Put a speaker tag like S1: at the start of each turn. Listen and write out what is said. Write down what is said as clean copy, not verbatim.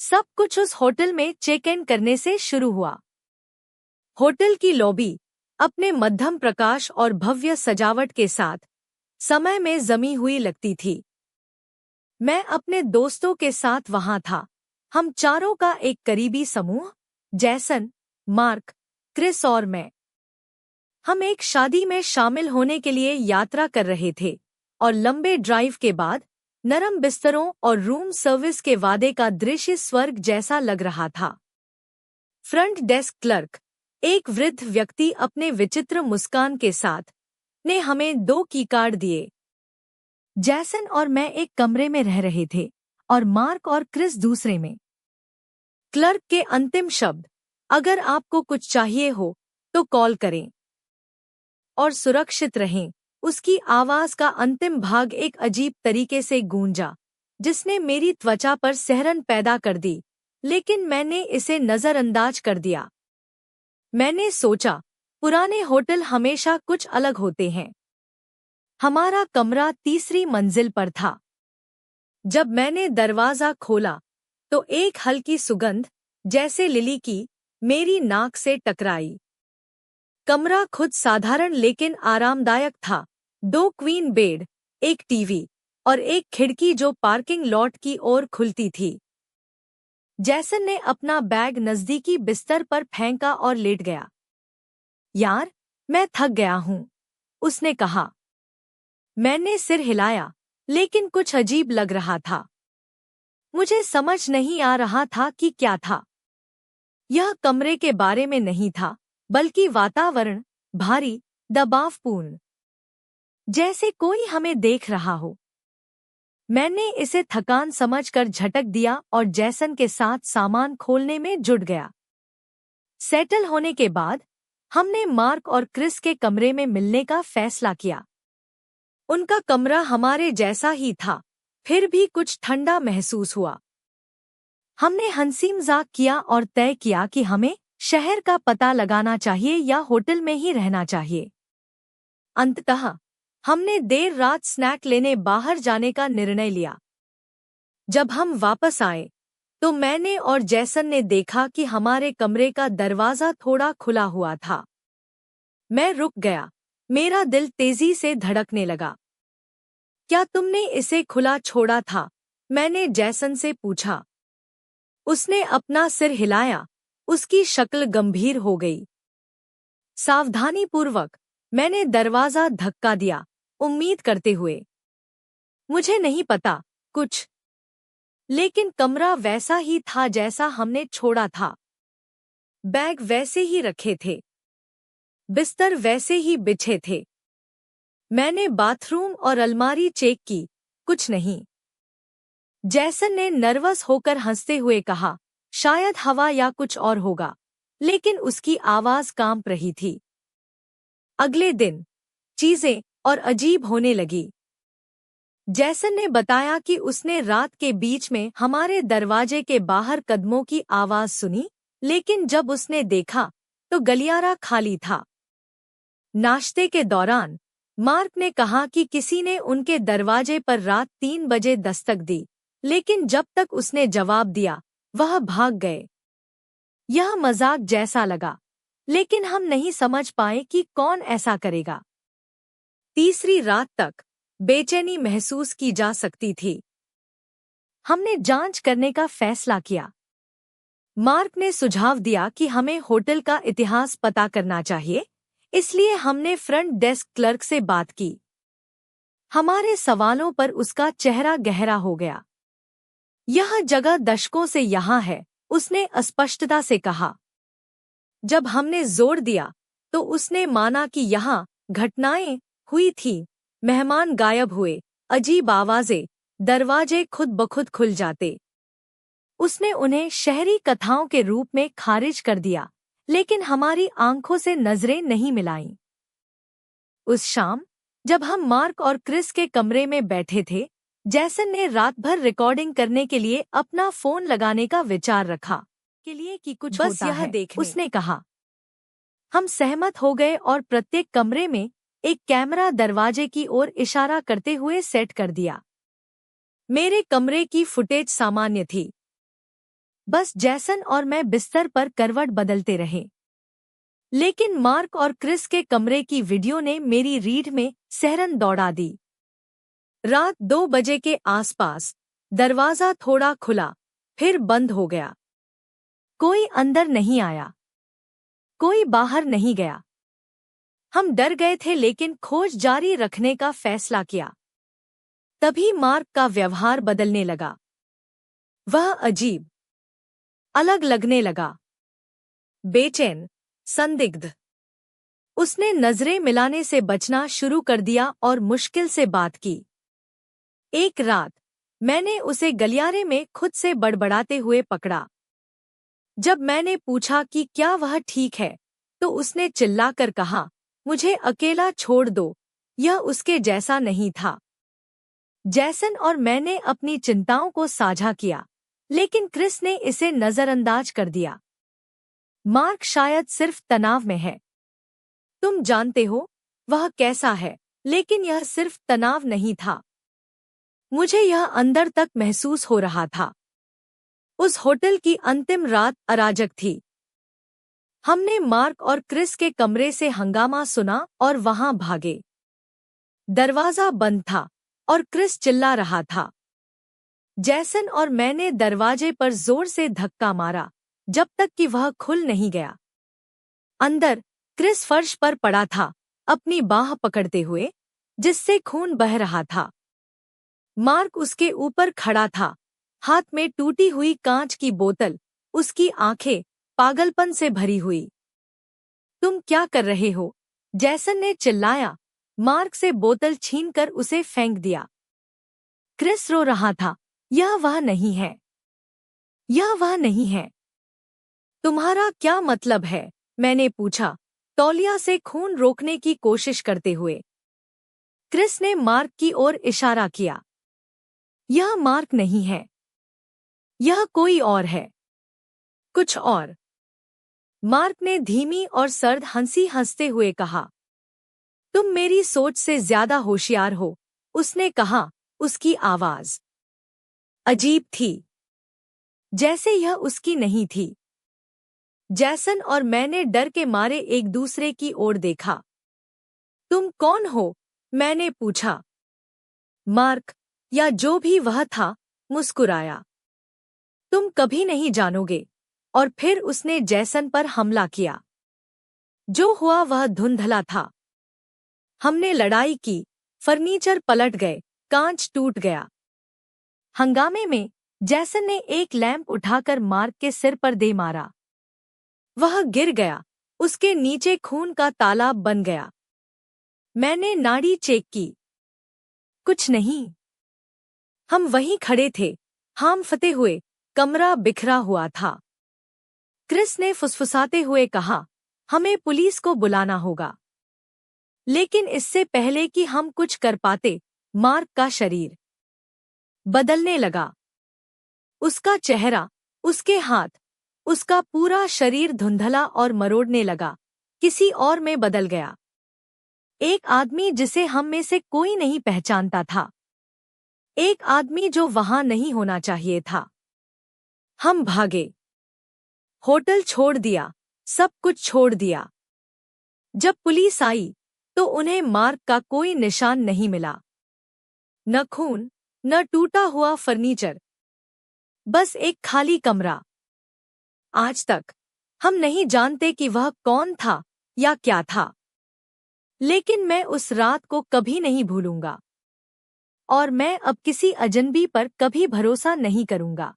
S1: सब कुछ उस होटल में चेक इन करने से शुरू हुआ। होटल की लॉबी अपने मध्यम प्रकाश और भव्य सजावट के साथ समय में जमी हुई लगती थी। मैं अपने दोस्तों के साथ वहां था। हम चारों का एक करीबी समूह, जैसन, मार्क, क्रिस और मैं। हम एक शादी में शामिल होने के लिए यात्रा कर रहे थे और लंबे ड्राइव के बाद नरम बिस्तरों और रूम सर्विस के वादे का दृश्य स्वर्ग जैसा लग रहा था। फ्रंट डेस्क क्लर्क, एक वृद्ध व्यक्ति अपने विचित्र मुस्कान के साथ, ने हमें 2 की कार्ड दिए। जैसन और मैं एक कमरे में रह रहे थे और मार्क और क्रिस दूसरे में। क्लर्क के अंतिम शब्द, अगर आपको कुछ चाहिए हो तो कॉल करें और सुरक्षित रहें। उसकी आवाज का अंतिम भाग एक अजीब तरीके से गूंजा, जिसने मेरी त्वचा पर सिहरन पैदा कर दी, लेकिन मैंने इसे नजरअंदाज कर दिया। मैंने सोचा, पुराने होटल हमेशा कुछ अलग होते हैं। हमारा कमरा 3री मंजिल पर था। जब मैंने दरवाजा खोला तो एक हल्की सुगंध, जैसे लिली की, मेरी नाक से टकराई। कमरा खुद साधारण लेकिन आरामदायक था। 2 क्वीन बेड, एक टीवी और एक खिड़की जो पार्किंग लॉट की ओर खुलती थी। जैसन ने अपना बैग नजदीकी बिस्तर पर फेंका और लेट गया। यार, मैं थक गया हूं, उसने कहा। मैंने सिर हिलाया, लेकिन कुछ अजीब लग रहा था। मुझे समझ नहीं आ रहा था कि क्या था। यह कमरे के बारे में नहीं था, बल्कि वातावरण, भारी, दबावपूर्ण, जैसे कोई हमें देख रहा हो। मैंने इसे थकान समझकर झटक दिया और जैसन के साथ सामान खोलने में जुट गया। सेटल होने के बाद हमने मार्क और क्रिस के कमरे में मिलने का फैसला किया। उनका कमरा हमारे जैसा ही था, फिर भी कुछ ठंडा महसूस हुआ। हमने हंसी मजाक किया और तय किया कि हमें शहर का पता लगाना चाहिए या होटल में ही रहना चाहिए। अंततः हमने देर रात स्नैक लेने बाहर जाने का निर्णय लिया। जब हम वापस आए तो मैंने और जैसन ने देखा कि हमारे कमरे का दरवाजा थोड़ा खुला हुआ था। मैं रुक गया, मेरा दिल तेजी से धड़कने लगा। क्या तुमने इसे खुला छोड़ा था? मैंने जैसन से पूछा। उसने अपना सिर हिलाया, उसकी शक्ल गंभीर हो गई। सावधानीपूर्वक मैंने दरवाजा धक्का दिया, उम्मीद करते हुए। मुझे नहीं पता, कुछ। लेकिन कमरा वैसा ही था जैसा हमने छोड़ा था। बैग वैसे ही रखे थे, बिस्तर वैसे ही बिछे थे। मैंने बाथरूम और अलमारी चेक की, कुछ नहीं। जैसन ने नर्वस होकर हंसते हुए कहा, शायद हवा या कुछ और होगा, लेकिन उसकी आवाज कांप रही थी। अगले दिन चीजें और अजीब होने लगी। जैसन ने बताया कि उसने रात के बीच में हमारे दरवाजे के बाहर कदमों की आवाज सुनी, लेकिन जब उसने देखा तो गलियारा खाली था। नाश्ते के दौरान मार्क ने कहा कि किसी ने उनके दरवाजे पर रात 3 बजे दस्तक दी, लेकिन जब तक उसने जवाब दिया, वह भाग गए। यह मजाक जैसा लगा, लेकिन हम नहीं समझ पाए कि कौन ऐसा करेगा। 3री रात तक बेचैनी महसूस की जा सकती थी। हमने जांच करने का फैसला किया। मार्क ने सुझाव दिया कि हमें होटल का इतिहास पता करना चाहिए, इसलिए हमने फ्रंट डेस्क क्लर्क से बात की। हमारे सवालों पर उसका चेहरा गहरा हो गया। यह जगह दशकों से यहाँ है, उसने अस्पष्टता से कहा। जब हमने जोर दिया तो उसने माना कि यहाँ घटनाएं हुई थी। मेहमान गायब हुए, अजीब आवाजें, दरवाजे खुद ब खुद खुल जाते। उसने उन्हें शहरी कथाओं के रूप में खारिज कर दिया, लेकिन हमारी आंखों से नजरें नहीं मिलाईं। उस शाम जब हम मार्क और क्रिस के कमरे में बैठे थे, जैसन ने रात भर रिकॉर्डिंग करने के लिए अपना फोन लगाने का विचार रखा। के लिए कि कुछ बस होता यह है, देखने। उसने कहा। हम सहमत हो गए और प्रत्येक कमरे में एक कैमरा दरवाजे की ओर इशारा करते हुए सेट कर दिया। मेरे कमरे की फुटेज सामान्य थी। बस जैसन और मैं बिस्तर पर करवट बदलते रहे। लेकिन मार्क और क्रिस के कमरे की वीडियो ने मेरी रीढ़ में सिहरन दौड़ा दी। रात 2 बजे के आसपास दरवाजा थोड़ा खुला, फिर बंद हो गया। कोई अंदर नहीं आया, कोई बाहर नहीं गया। हम डर गए थे लेकिन खोज जारी रखने का फैसला किया। तभी मार्क का व्यवहार बदलने लगा। वह अजीब, अलग लगने लगा, बेचैन, संदिग्ध। उसने नजरें मिलाने से बचना शुरू कर दिया और मुश्किल से बात की। एक रात मैंने उसे गलियारे में खुद से बड़बड़ाते हुए पकड़ा। जब मैंने पूछा कि क्या वह ठीक है, तो उसने चिल्लाकर कहा, मुझे अकेला छोड़ दो, यह उसके जैसा नहीं था। जैसन और मैंने अपनी चिंताओं को साझा किया, लेकिन क्रिस ने इसे नजरअंदाज कर दिया। मार्क शायद सिर्फ तनाव में है। तुम जानते हो वह कैसा है, लेकिन यह सिर्फ तनाव नहीं था। मुझे यह अंदर तक महसूस हो रहा था। उस होटल की अंतिम रात अराजक थी। हमने मार्क और क्रिस के कमरे से हंगामा सुना और वहां भागे। दरवाजा बंद था और क्रिस चिल्ला रहा था। जैसन और मैंने दरवाजे पर जोर से धक्का मारा, जब तक कि वह खुल नहीं गया। अंदर क्रिस फर्श पर पड़ा था, अपनी बाह पकड़ते हुए, जिससे खून बह रहा था। मार्क उसके ऊपर खड़ा था, हाथ में टूटी हुई कांच की बोतल, उसकी आंखें पागलपन से भरी हुई। तुम क्या कर रहे हो? जैसन ने चिल्लाया। मार्क से बोतल छीनकर उसे फेंक दिया। क्रिस रो रहा था, यह वह नहीं है, यह वह नहीं है। तुम्हारा क्या मतलब है? मैंने पूछा, तौलिया से खून रोकने की कोशिश करते हुए। क्रिस ने मार्क की ओर इशारा किया। यह मार्क नहीं है, यह कोई और है, कुछ और। मार्क ने धीमी और सर्द हंसी हंसते हुए कहा। तुम मेरी सोच से ज्यादा होशियार हो, उसने कहा, उसकी आवाज अजीब थी, जैसे यह उसकी नहीं थी। जैसन और मैंने डर के मारे एक दूसरे की ओर देखा। तुम कौन हो? मैंने पूछा। मार्क, या जो भी वह था, मुस्कुराया। तुम कभी नहीं जानोगे। और फिर उसने जैसन पर हमला किया। जो हुआ वह धुंधला था। हमने लड़ाई की, फर्नीचर पलट गए, कांच टूट गया। हंगामे में जैसन ने एक लैंप उठाकर मार्क के सिर पर दे मारा। वह गिर गया, उसके नीचे खून का तालाब बन गया। मैंने नाड़ी चेक की, कुछ नहीं। हम वहीं खड़े थे, हांफते हुए, कमरा बिखरा हुआ था। क्रिस ने फुसफुसाते हुए कहा, हमें पुलिस को बुलाना होगा। लेकिन इससे पहले कि हम कुछ कर पाते, मार्क का शरीर बदलने लगा। उसका चेहरा, उसके हाथ, उसका पूरा शरीर धुंधला और मरोड़ने लगा, किसी और में बदल गया। एक आदमी जिसे हम में से कोई नहीं पहचानता था। एक आदमी जो वहां नहीं होना चाहिए था। हम भागे, होटल छोड़ दिया, सब कुछ छोड़ दिया। जब पुलिस आई, तो उन्हें मार्क का कोई निशान नहीं मिला। न खून, न टूटा हुआ फर्नीचर, बस एक खाली कमरा। आज तक हम नहीं जानते कि वह कौन था या क्या था। लेकिन मैं उस रात को कभी नहीं भूलूंगा। और मैं अब किसी अजनबी पर कभी भरोसा नहीं करूंगा।